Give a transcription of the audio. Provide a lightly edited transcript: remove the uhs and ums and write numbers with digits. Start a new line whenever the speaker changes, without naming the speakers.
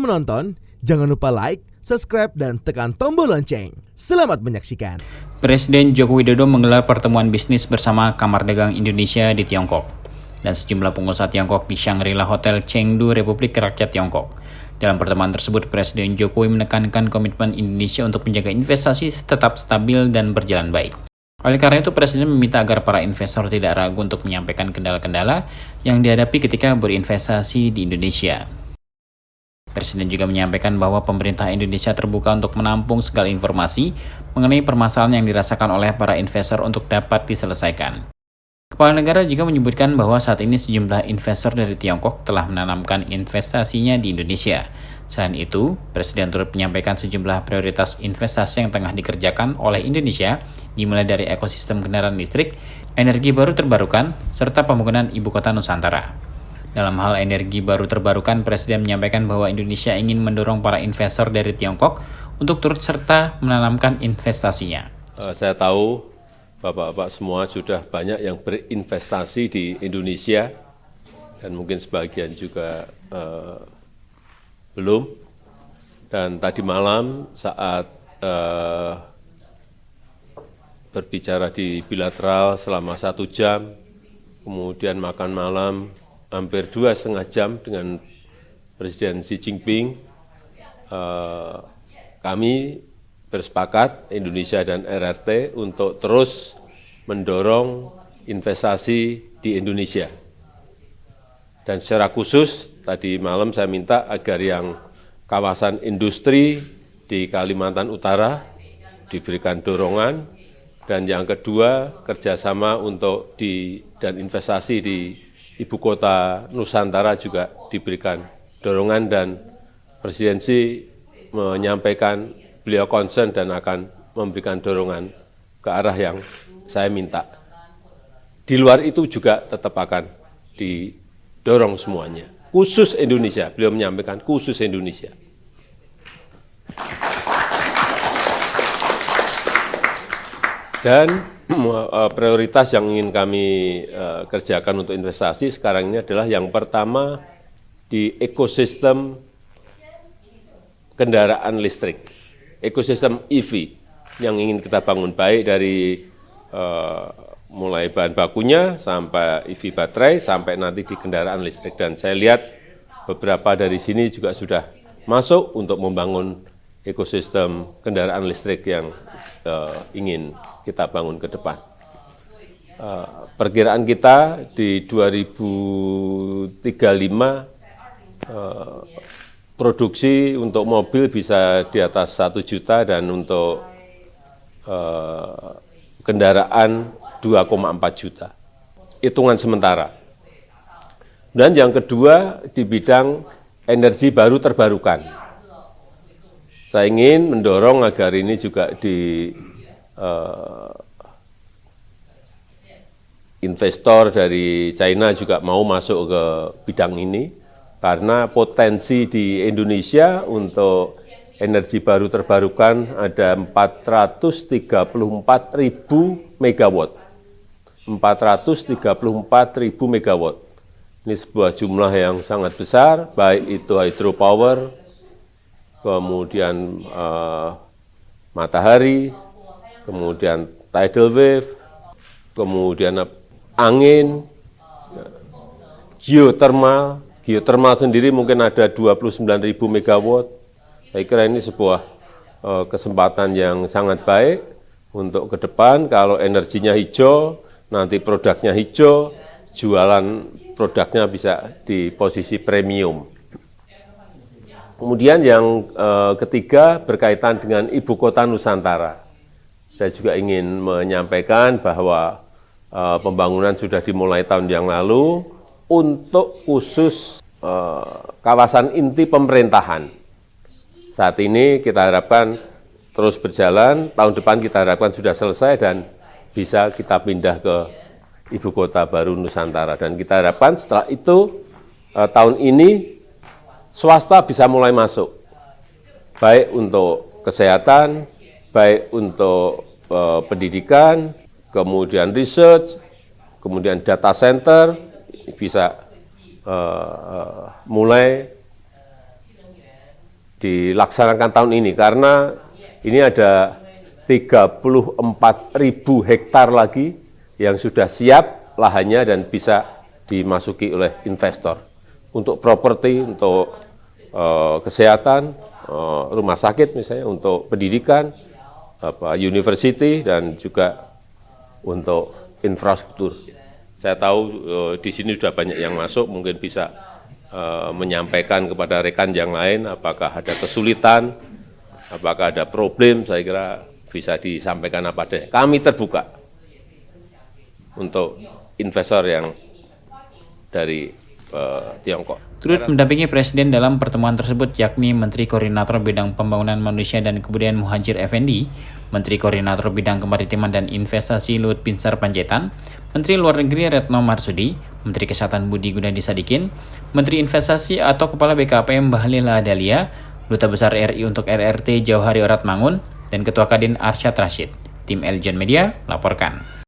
menonton, jangan lupa like, subscribe, dan tekan tombol lonceng. Selamat menyaksikan.
Presiden Joko Widodo menggelar pertemuan bisnis bersama Kamar Dagang Indonesia di Tiongkok dan sejumlah pengusaha Tiongkok di Shangri-La Hotel Chengdu, Republik Rakyat Tiongkok. Dalam pertemuan tersebut, Presiden Jokowi menekankan komitmen Indonesia untuk menjaga investasi tetap stabil dan berjalan baik. Oleh karena itu, Presiden meminta agar para investor tidak ragu untuk menyampaikan kendala-kendala yang dihadapi ketika berinvestasi di Indonesia. Presiden juga menyampaikan bahwa pemerintah Indonesia terbuka untuk menampung segala informasi mengenai permasalahan yang dirasakan oleh para investor untuk dapat diselesaikan. Kepala negara juga menyebutkan bahwa saat ini sejumlah investor dari Tiongkok telah menanamkan investasinya di Indonesia. Selain itu, Presiden turut menyampaikan sejumlah prioritas investasi yang tengah dikerjakan oleh Indonesia, dimulai dari ekosistem kendaraan listrik, energi baru terbarukan, serta pembangunan ibu kota Nusantara. Dalam hal energi baru terbarukan, Presiden menyampaikan bahwa Indonesia ingin mendorong para investor dari Tiongkok untuk turut serta menanamkan investasinya.
Saya tahu Bapak-bapak semua sudah banyak yang berinvestasi di Indonesia dan mungkin sebagian juga belum. Dan tadi malam saat berbicara di bilateral selama 1 jam, kemudian makan malam hampir 2,5 jam dengan Presiden Xi Jinping, kami bersepakat Indonesia dan RRT untuk terus mendorong investasi di Indonesia. Dan secara khusus tadi malam saya minta agar yang kawasan industri di Kalimantan Utara diberikan dorongan, dan yang kedua kerjasama untuk dan investasi di ibu kota Nusantara juga diberikan dorongan, dan presidensi menyampaikan beliau concern dan akan memberikan dorongan ke arah yang saya minta. Di luar itu juga tetap akan didorong semuanya. Khusus Indonesia, beliau menyampaikan khusus Indonesia. Dan prioritas yang ingin kami kerjakan untuk investasi sekarang ini adalah yang pertama di ekosistem kendaraan listrik. Ekosistem EV yang ingin kita bangun, baik dari mulai bahan bakunya sampai EV baterai sampai nanti di kendaraan listrik. Dan saya lihat beberapa dari sini juga sudah masuk untuk membangun ekosistem kendaraan listrik yang ingin kita bangun ke depan. Perkiraan kita di 2035 produksi untuk mobil bisa di atas 1 juta dan untuk kendaraan 2,4 juta. Hitungan sementara. Dan yang kedua di bidang energi baru terbarukan. Saya ingin mendorong agar ini juga investor dari China juga mau masuk ke bidang ini. Karena potensi di Indonesia untuk energi baru terbarukan ada 434.000 megawatt. 434.000 megawatt. Ini sebuah jumlah yang sangat besar, baik itu hydropower, kemudian matahari, kemudian tidal wave, kemudian angin, geothermal. Geothermal sendiri mungkin ada 29.000 megawatt. Saya kira ini sebuah kesempatan yang sangat baik untuk ke depan. Kalau energinya hijau, nanti produknya hijau, jualan produknya bisa di posisi premium. Kemudian yang ketiga berkaitan dengan ibu kota Nusantara. Saya juga ingin menyampaikan bahwa pembangunan sudah dimulai tahun yang lalu untuk khusus kawasan inti pemerintahan. Saat ini kita harapkan terus berjalan, tahun depan kita harapkan sudah selesai dan bisa kita pindah ke ibu kota baru Nusantara. Dan kita harapkan setelah itu tahun ini swasta bisa mulai masuk, baik untuk kesehatan, baik untuk pendidikan, kemudian research, kemudian data center, bisa mulai dilaksanakan tahun ini, karena ini ada 34.000 hektar lagi yang sudah siap lahannya dan bisa dimasuki oleh investor untuk properti, untuk kesehatan, rumah sakit misalnya, untuk pendidikan, university, dan juga untuk infrastruktur. Saya tahu di sini sudah banyak yang masuk, mungkin bisa menyampaikan kepada rekan yang lain apakah ada kesulitan, apakah ada problem, saya kira bisa disampaikan apa adanya. Kami terbuka untuk investor yang dari Tiongkok.
Turut mendampingi Presiden dalam pertemuan tersebut yakni Menteri Koordinator Bidang Pembangunan Manusia dan Kebudayaan Muhadjir Effendi, Menteri Koordinator Bidang Kemaritiman dan Investasi Luhut Binsar Panjaitan, Menteri Luar Negeri Retno Marsudi, Menteri Kesehatan Budi Gunadi Sadikin, Menteri Investasi atau Kepala BKPM Bahlil Lahadalia, Duta Besar RI untuk RRT Jauhari Orat Mangun, dan Ketua Kadin Arsyad Rashid. Tim Eljon Media laporkan.